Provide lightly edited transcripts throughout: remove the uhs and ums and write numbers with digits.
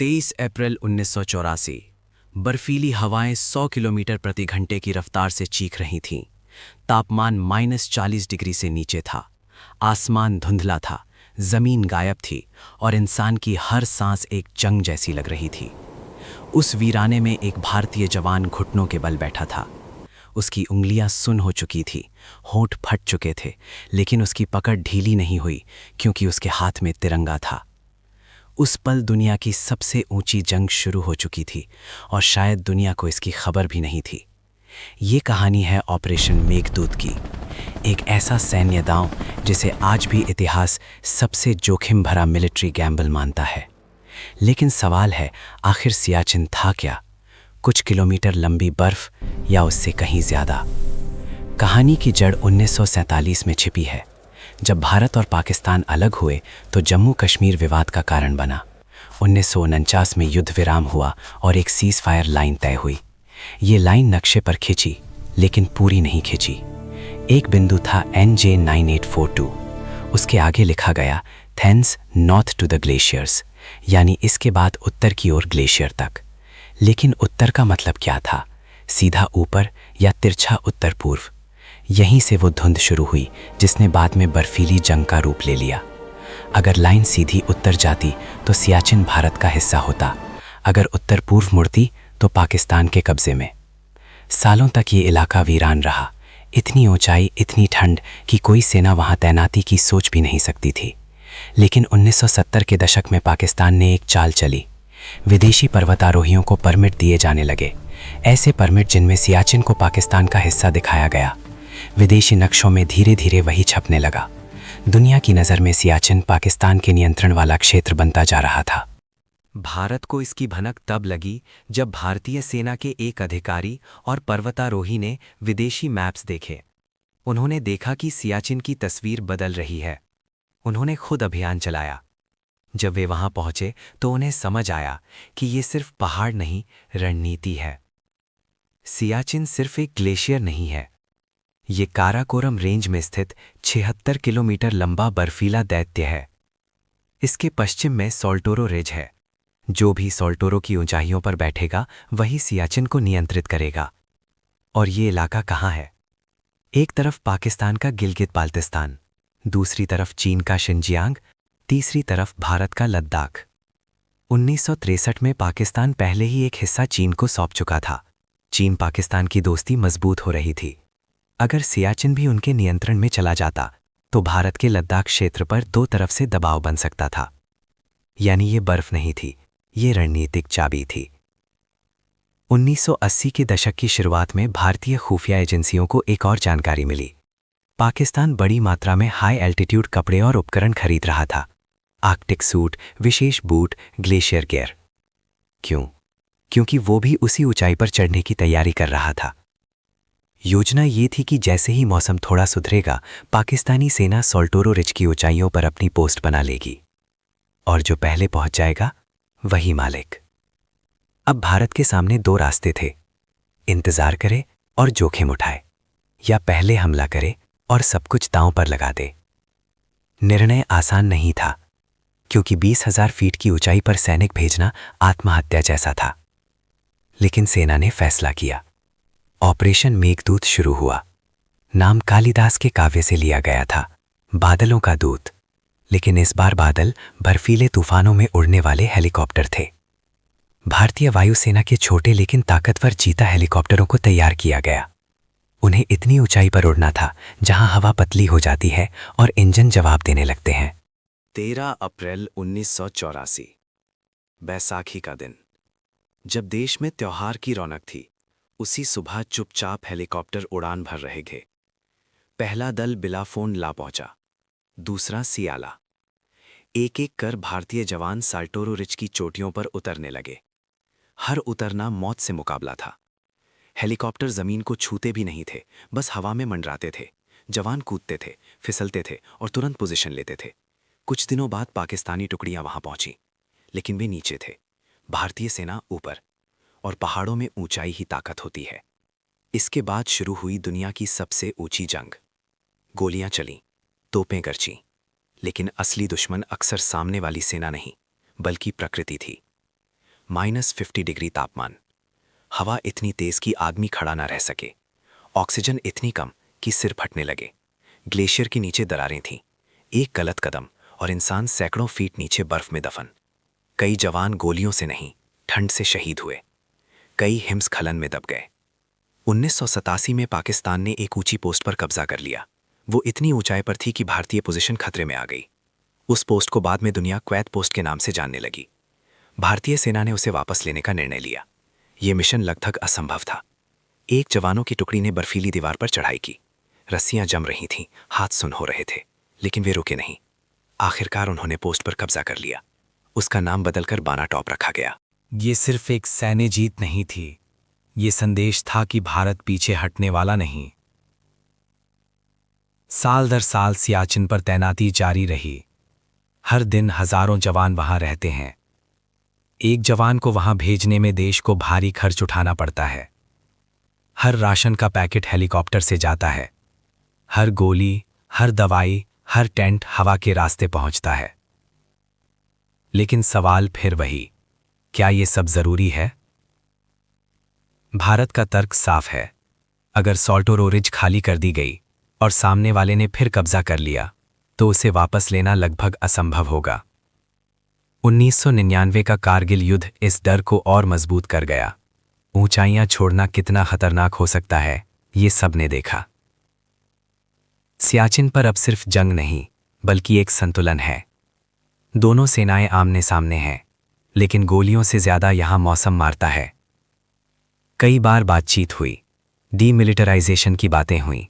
23 अप्रैल 1984। बर्फीली हवाएं 100 किलोमीटर प्रति घंटे की रफ्तार से चीख रही थीं। तापमान -40 डिग्री से नीचे था। आसमान धुंधला था, जमीन गायब थी और इंसान की हर सांस एक जंग जैसी लग रही थी। उस वीराने में एक भारतीय जवान घुटनों के बल बैठा था। उसकी उंगलियां सुन्न हो चुकी थी, होंठ फट चुके थे, लेकिन उसकी पकड़ ढीली नहीं हुई क्योंकि उसके हाथ में तिरंगा था। उस पल दुनिया की सबसे ऊंची जंग शुरू हो चुकी थी और शायद दुनिया को इसकी खबर भी नहीं थी। ये कहानी है ऑपरेशन मेघदूत की, एक ऐसा सैन्य दांव जिसे आज भी इतिहास सबसे जोखिम भरा मिलिट्री गैम्बल मानता है। लेकिन सवाल है, आखिर सियाचिन था क्या? कुछ किलोमीटर लंबी बर्फ या उससे कहीं ज्यादा? कहानी की जड़ 1947 में छिपी है। जब भारत और पाकिस्तान अलग हुए तो जम्मू कश्मीर विवाद का कारण बना। 1949 में युद्ध विराम हुआ और एक सीज फायर लाइन तय हुई। ये लाइन नक्शे पर खिंची, लेकिन पूरी नहीं खिंची। एक बिंदु था NJ 9842। उसके आगे लिखा गया thence north to the glaciers, यानी इसके बाद उत्तर की ओर ग्लेशियर तक। लेकिन उत्तर का मतलब क्या था? सीधा ऊपर या तिरछा उत्तर पूर्व? यहीं से वो धुंध शुरू हुई जिसने बाद में बर्फीली जंग का रूप ले लिया। अगर लाइन सीधी उत्तर जाती तो सियाचिन भारत का हिस्सा होता, अगर उत्तर पूर्व मुड़ती तो पाकिस्तान के कब्जे में। सालों तक ये इलाका वीरान रहा। इतनी ऊंचाई, इतनी ठंड कि कोई सेना वहां तैनाती की सोच भी नहीं सकती थी। लेकिन 1970 के दशक में पाकिस्तान ने एक चाल चली। विदेशी पर्वतारोहियों को परमिट दिए जाने लगे, ऐसे परमिट जिनमें सियाचिन को पाकिस्तान का हिस्सा दिखाया गया। विदेशी नक्शों में धीरे धीरे वही छपने लगा। दुनिया की नज़र में सियाचिन पाकिस्तान के नियंत्रण वाला क्षेत्र बनता जा रहा था। भारत को इसकी भनक तब लगी जब भारतीय सेना के एक अधिकारी और पर्वतारोही ने विदेशी मैप्स देखे। उन्होंने देखा कि सियाचिन की तस्वीर बदल रही है। उन्होंने खुद अभियान चलाया। जब वे वहां पहुंचे तो उन्हें समझ आया कि ये सिर्फ पहाड़ नहीं, रणनीति है। सियाचिन सिर्फ एक ग्लेशियर नहीं है, ये काराकोरम रेंज में स्थित 76 किलोमीटर लंबा बर्फीला दैत्य है। इसके पश्चिम में सोल्टोरो रिज है। जो भी सोल्टोरो की ऊंचाइयों पर बैठेगा वही सियाचिन को नियंत्रित करेगा। और ये इलाका कहाँ है? एक तरफ पाकिस्तान का गिलगित बाल्टिस्तान, दूसरी तरफ चीन का शिनजियांग, तीसरी तरफ भारत का लद्दाख। 1963 में पाकिस्तान पहले ही एक हिस्सा चीन को सौंप चुका था। चीन पाकिस्तान की दोस्ती मजबूत हो रही थी। अगर सियाचिन भी उनके नियंत्रण में चला जाता तो भारत के लद्दाख क्षेत्र पर दो तरफ से दबाव बन सकता था। यानी ये बर्फ नहीं थी, ये रणनीतिक चाबी थी। 1980 के दशक की शुरुआत में भारतीय खुफिया एजेंसियों को एक और जानकारी मिली। पाकिस्तान बड़ी मात्रा में हाई एल्टीट्यूड कपड़े और उपकरण खरीद रहा था। आर्कटिक सूट, विशेष बूट, ग्लेशियर गियर। क्यों? क्योंकि वो भी उसी ऊंचाई पर चढ़ने की तैयारी कर रहा था। योजना ये थी कि जैसे ही मौसम थोड़ा सुधरेगा, पाकिस्तानी सेना सोल्टोरो रिज की ऊंचाइयों पर अपनी पोस्ट बना लेगी और जो पहले पहुंच जाएगा वही मालिक। अब भारत के सामने दो रास्ते थे, इंतजार करे और जोखिम उठाए, या पहले हमला करे और सब कुछ दांव पर लगा दे। निर्णय आसान नहीं था, क्योंकि 20,000 फीट की ऊंचाई पर सैनिक भेजना आत्महत्या जैसा था। लेकिन सेना ने फैसला किया। ऑपरेशन मेघदूत शुरू हुआ। नाम कालिदास के काव्य से लिया गया था, बादलों का दूत। लेकिन इस बार बादल बर्फीले तूफानों में उड़ने वाले हेलीकॉप्टर थे। भारतीय वायुसेना के छोटे लेकिन ताकतवर चीता हेलीकॉप्टरों को तैयार किया गया। उन्हें इतनी ऊंचाई पर उड़ना था जहां हवा पतली हो जाती है और इंजन जवाब देने लगते हैं। 13 अप्रैल 1984, बैसाखी का दिन। जब देश में त्योहार की रौनक थी, उसी सुबह चुपचाप हेलीकॉप्टर उड़ान भर रहे थे। पहला दल बिलाफोन ला पहुंचा, दूसरा सियाला। एक एक कर भारतीय जवान साल्टोरो रिज की चोटियों पर उतरने लगे। हर उतरना मौत से मुकाबला था। हेलीकॉप्टर जमीन को छूते भी नहीं थे, बस हवा में मंडराते थे। जवान कूदते थे, फिसलते थे और तुरंत पोजीशन लेते थे। कुछ दिनों बाद पाकिस्तानी टुकड़ियां वहां पहुंची, लेकिन वे नीचे थे, भारतीय सेना ऊपर। और पहाड़ों में ऊंचाई ही ताकत होती है। इसके बाद शुरू हुई दुनिया की सबसे ऊंची जंग। गोलियां चलीं, तोपें गरजीं, लेकिन असली दुश्मन अक्सर सामने वाली सेना नहीं, बल्कि प्रकृति थी। -50 डिग्री तापमान। हवा इतनी तेज कि आदमी खड़ा ना रह सके। ऑक्सीजन इतनी कम कि सिर फटने लगे। ग्लेशियर के नीचे दरारें थीं। एक गलत कदम और इंसान सैकड़ों फीट नीचे बर्फ में दफन। कई जवान गोलियों से नहीं, ठंड से शहीद हुए। कई हिमस्खलन में दब गए। 1987 में पाकिस्तान ने एक ऊंची पोस्ट पर कब्जा कर लिया। वो इतनी ऊंचाई पर थी कि भारतीय पोजीशन खतरे में आ गई। उस पोस्ट को बाद में दुनिया क्वैत पोस्ट के नाम से जानने लगी। भारतीय सेना ने उसे वापस लेने का निर्णय लिया। ये मिशन लगभग असंभव था। एक जवानों की टुकड़ी ने बर्फीली दीवार पर चढ़ाई की। रस्सियां जम रही थीं, हाथ सुन हो रहे थे, लेकिन वे रुके नहीं। आखिरकार उन्होंने पोस्ट पर कब्जा कर लिया। उसका नाम बदलकर बाना टॉप रखा गया। ये सिर्फ एक सैन्य जीत नहीं थी, ये संदेश था कि भारत पीछे हटने वाला नहीं। साल दर साल सियाचिन पर तैनाती जारी रही। हर दिन हजारों जवान वहां रहते हैं। एक जवान को वहां भेजने में देश को भारी खर्च उठाना पड़ता है। हर राशन का पैकेट हेलीकॉप्टर से जाता है। हर गोली, हर दवाई, हर टेंट हवा के रास्ते पहुंचता है। लेकिन सवाल फिर वही, क्या ये सब जरूरी है? भारत का तर्क साफ है। अगर सॉल्टोरो रिज खाली कर दी गई और सामने वाले ने फिर कब्जा कर लिया, तो उसे वापस लेना लगभग असंभव होगा। 1999 का कारगिल युद्ध इस डर को और मजबूत कर गया। ऊंचाइयां छोड़ना कितना खतरनाक हो सकता है, ये सबने देखा। सियाचिन पर अब सिर्फ जंग नहीं, बल्कि एक संतुलन है। दोनों सेनाएं आमने सामने हैं, लेकिन गोलियों से ज्यादा यहां मौसम मारता है। कई बार बातचीत हुई, डीमिलिटराइजेशन की बातें हुई,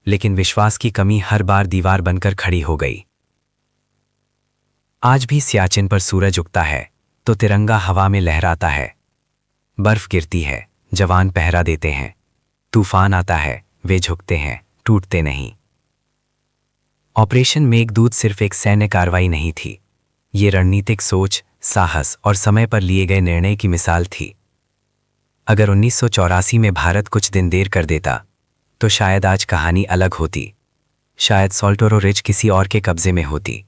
लेकिन विश्वास की कमी हर बार दीवार बनकर खड़ी हो गई। आज भी सियाचिन पर सूरज उगता है तो तिरंगा हवा में लहराता है। बर्फ गिरती है, जवान पहरा देते हैं। तूफान आता है, वे झुकते हैं, टूटते नहीं। ऑपरेशन मेघदूत सिर्फ एक सैन्य कार्रवाई नहीं थी, ये रणनीतिक सोच, साहस और समय पर लिए गए निर्णय की मिसाल थी। अगर 1984 में भारत कुछ दिन देर कर देता, तो शायद आज कहानी अलग होती। शायद सॉल्टोरो रिज किसी और के कब्जे में होती।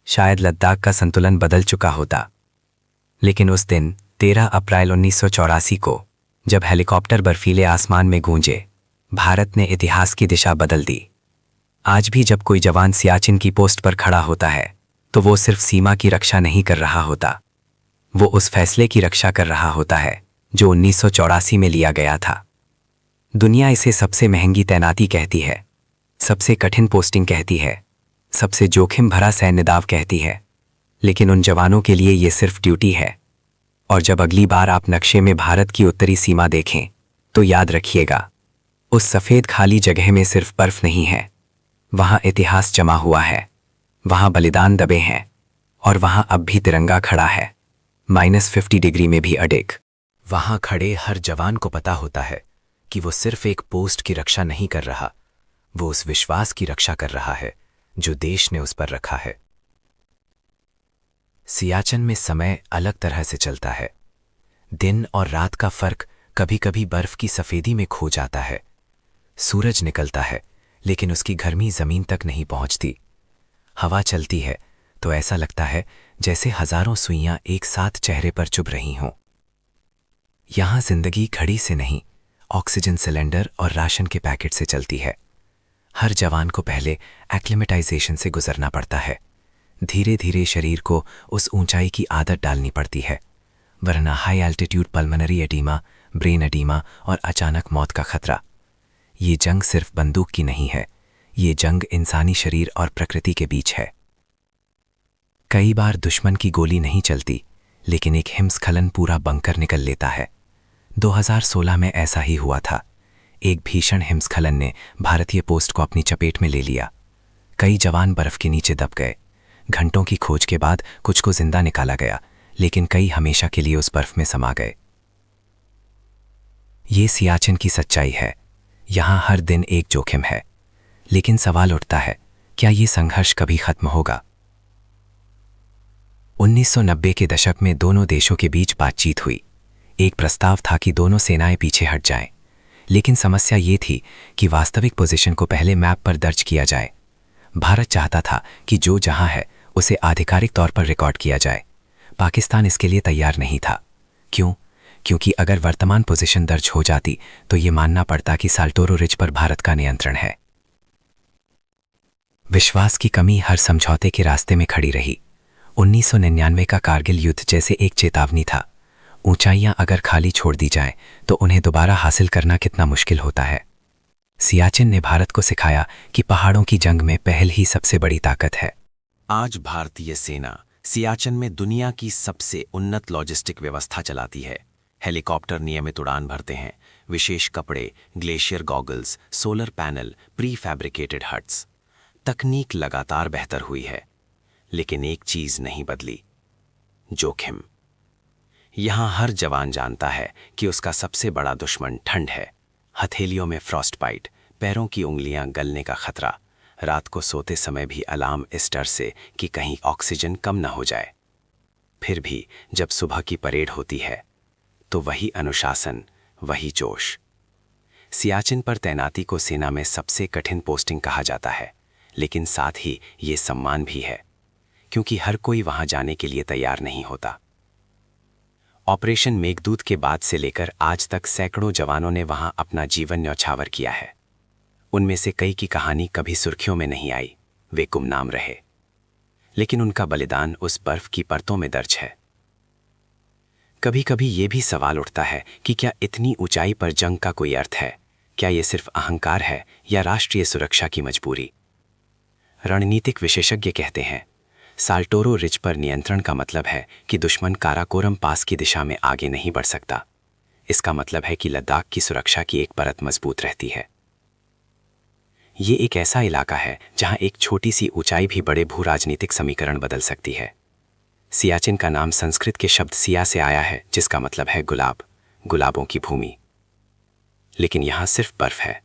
शायद लद्दाख का संतुलन बदल चुका होता। लेकिन उस दिन 13 अप्रैल 1984 को, जब हेलीकॉप्टर बर्फीले आसमान में गूंजे, भारत ने इतिहास की दिशा बदल दी। आज भी जब कोई जवान सियाचिन की पोस्ट पर खड़ा होता है, तो वो सिर्फ सीमा की रक्षा नहीं कर रहा होता, वो उस फैसले की रक्षा कर रहा होता है जो 1984 में लिया गया था। दुनिया इसे सबसे महंगी तैनाती कहती है, सबसे कठिन पोस्टिंग कहती है, सबसे जोखिम भरा सैन्य दाव कहती है, लेकिन उन जवानों के लिए ये सिर्फ ड्यूटी है। और जब अगली बार आप नक्शे में भारत की उत्तरी सीमा देखें, तो याद रखिएगा, उस सफ़ेद खाली जगह में सिर्फ बर्फ नहीं है, वहां इतिहास जमा हुआ है, वहां बलिदान दबे हैं, और वहां अब भी तिरंगा खड़ा है, -50 डिग्री में भी अडिग। वहां खड़े हर जवान को पता होता है कि वो सिर्फ एक पोस्ट की रक्षा नहीं कर रहा, वो उस विश्वास की रक्षा कर रहा है जो देश ने उस पर रखा है। सियाचिन में समय अलग तरह से चलता है। दिन और रात का फर्क कभी कभी बर्फ की सफेदी में खो जाता है। सूरज निकलता है, लेकिन उसकी गर्मी जमीन तक नहीं पहुंचती। हवा चलती है तो ऐसा लगता है जैसे हजारों सुइयां एक साथ चेहरे पर चुभ रही हों। यहां जिंदगी घड़ी से नहीं, ऑक्सीजन सिलेंडर और राशन के पैकेट से चलती है। हर जवान को पहले एक्लिमेटाइजेशन से गुजरना पड़ता है। धीरे धीरे शरीर को उस ऊंचाई की आदत डालनी पड़ती है, वरना high altitude pulmonary oedema, brain oedema और अचानक मौत का खतरा। ये जंग सिर्फ बंदूक की नहीं है, ये जंग इंसानी शरीर और प्रकृति के बीच है। कई बार दुश्मन की गोली नहीं चलती, लेकिन एक हिमस्खलन पूरा बंकर निकल लेता है। 2016 में ऐसा ही हुआ था। एक भीषण हिमस्खलन ने भारतीय पोस्ट को अपनी चपेट में ले लिया। कई जवान बर्फ के नीचे दब गए। घंटों की खोज के बाद कुछ को जिंदा निकाला गया, लेकिन कई हमेशा के लिए उस बर्फ में समा गए। ये सियाचिन की सच्चाई है। यहां हर दिन एक जोखिम है, लेकिन सवाल उठता है, क्या ये संघर्ष कभी खत्म होगा? 1990 के दशक में दोनों देशों के बीच बातचीत हुई। एक प्रस्ताव था कि दोनों सेनाएं पीछे हट जाएं, लेकिन समस्या ये थी कि वास्तविक पोजीशन को पहले मैप पर दर्ज किया जाए। भारत चाहता था कि जो जहां है उसे आधिकारिक तौर पर रिकॉर्ड किया जाए। पाकिस्तान इसके लिए तैयार नहीं था, क्यों? क्योंकि अगर वर्तमान पोजीशन दर्ज हो जाती तो ये मानना पड़ता कि साल्टोरो रिज पर भारत का नियंत्रण है। विश्वास की कमी हर समझौते के रास्ते में खड़ी रही। 1999 का कारगिल युद्ध जैसे एक चेतावनी था। ऊंचाइयां अगर खाली छोड़ दी जाएं तो उन्हें दोबारा हासिल करना कितना मुश्किल होता है। सियाचिन ने भारत को सिखाया कि पहाड़ों की जंग में पहल ही सबसे बड़ी ताकत है। आज भारतीय सेना सियाचिन में दुनिया की सबसे उन्नत लॉजिस्टिक व्यवस्था चलाती है। हेलीकॉप्टर नियमित उड़ान भरते हैं, विशेष कपड़े, glacier goggles, solar panel, pre fabricated huts. तकनीक लगातार बेहतर हुई है, लेकिन एक चीज नहीं बदली, जोखिम। यहां हर जवान जानता है कि उसका सबसे बड़ा दुश्मन ठंड है। हथेलियों में फ्रॉस्ट बाइट, पैरों की उंगलियां गलने का खतरा, रात को सोते समय भी अलार्म इस डर से कि कहीं ऑक्सीजन कम न हो जाए। फिर भी जब सुबह की परेड होती है तो वही अनुशासन, वही जोश। सियाचिन पर तैनाती को सेना में सबसे कठिन पोस्टिंग कहा जाता है, लेकिन साथ ही ये सम्मान भी है, क्योंकि हर कोई वहां जाने के लिए तैयार नहीं होता। ऑपरेशन मेघदूत के बाद से लेकर आज तक सैकड़ों जवानों ने वहां अपना जीवन न्यौछावर किया है। उनमें से कई की कहानी कभी सुर्खियों में नहीं आई, वे गुमनाम रहे, लेकिन उनका बलिदान उस बर्फ की परतों में दर्ज है। कभी कभी ये भी सवाल उठता है कि क्या इतनी ऊंचाई पर जंग का कोई अर्थ है? क्या ये सिर्फ अहंकार है या राष्ट्रीय सुरक्षा की मजबूरी? रणनीतिक विशेषज्ञ कहते हैं, साल्टोरो रिज पर नियंत्रण का मतलब है कि दुश्मन काराकोरम पास की दिशा में आगे नहीं बढ़ सकता। इसका मतलब है कि लद्दाख की सुरक्षा की एक परत मजबूत रहती है। ये एक ऐसा इलाका है जहां एक छोटी सी ऊंचाई भी बड़े भू राजनीतिक समीकरण बदल सकती है। सियाचिन का नाम संस्कृत के शब्द सिया से आया है, जिसका मतलब है गुलाब, गुलाबों की भूमि। लेकिन यहां सिर्फ बर्फ है।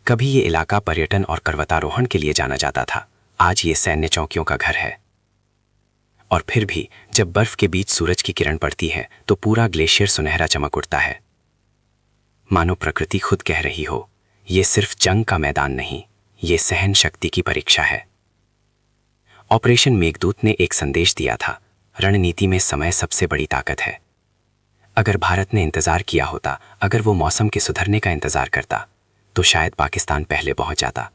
कभी ये इलाका पर्यटन और पर्वतारोहण के लिए जाना जाता था, आज ये सैन्य चौकियों का घर है। और फिर भी जब बर्फ के बीच सूरज की किरण पड़ती है तो पूरा ग्लेशियर सुनहरा चमक उठता है, मानो प्रकृति खुद कह रही हो, ये सिर्फ जंग का मैदान नहीं, ये सहन शक्ति की परीक्षा है। ऑपरेशन मेघदूत ने एक संदेश दिया था, रणनीति में समय सबसे बड़ी ताकत है। अगर भारत ने इंतजार किया होता, अगर वो मौसम के सुधरने का इंतजार करता, तो शायद पाकिस्तान पहले पहुंच जाता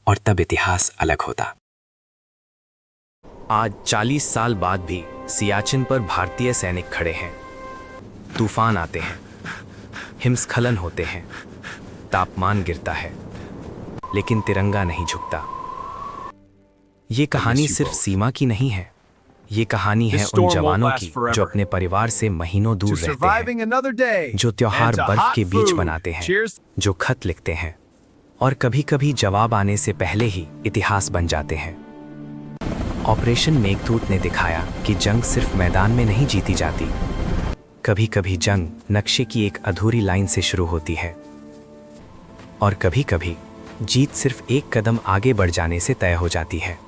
और तब इतिहास अलग होता। आज 40 साल बाद भी सियाचिन पर भारतीय सैनिक खड़े हैं। तूफान आते हैं, हिमस्खलन होते हैं, तापमान गिरता है, लेकिन तिरंगा नहीं झुकता। ये कहानी सिर्फ सीमा की नहीं है, ये कहानी है उन जवानों की जो अपने परिवार से महीनों दूर रहते हैं, जो त्योहार बर्फ के बीच बनाते हैं, जो खत लिखते हैं और कभी कभी जवाब आने से पहले ही इतिहास बन जाते हैं। ऑपरेशन मेघदूत ने दिखाया कि जंग सिर्फ मैदान में नहीं जीती जाती। कभी कभी जंग नक्शे की एक अधूरी लाइन से शुरू होती है और कभी कभी जीत सिर्फ एक कदम आगे बढ़ जाने से तय हो जाती है।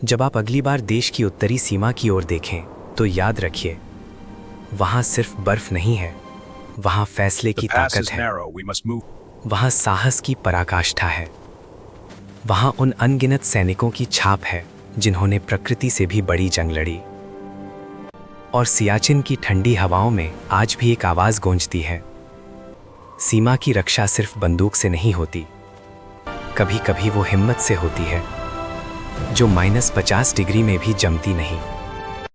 जब आप अगली बार देश की उत्तरी सीमा की ओर देखें तो याद रखिए, वहां सिर्फ बर्फ नहीं है, वहां फैसले की ताकत है, वहां साहस की पराकाष्ठा है, वहां उन अनगिनत सैनिकों की छाप है जिन्होंने प्रकृति से भी बड़ी जंग लड़ी। और सियाचिन की ठंडी हवाओं में आज भी एक आवाज गूंजती है, सीमा की रक्षा सिर्फ बंदूक से नहीं होती, कभी कभी वो हिम्मत से होती है, जो -50 डिग्री में भी जमती नहीं।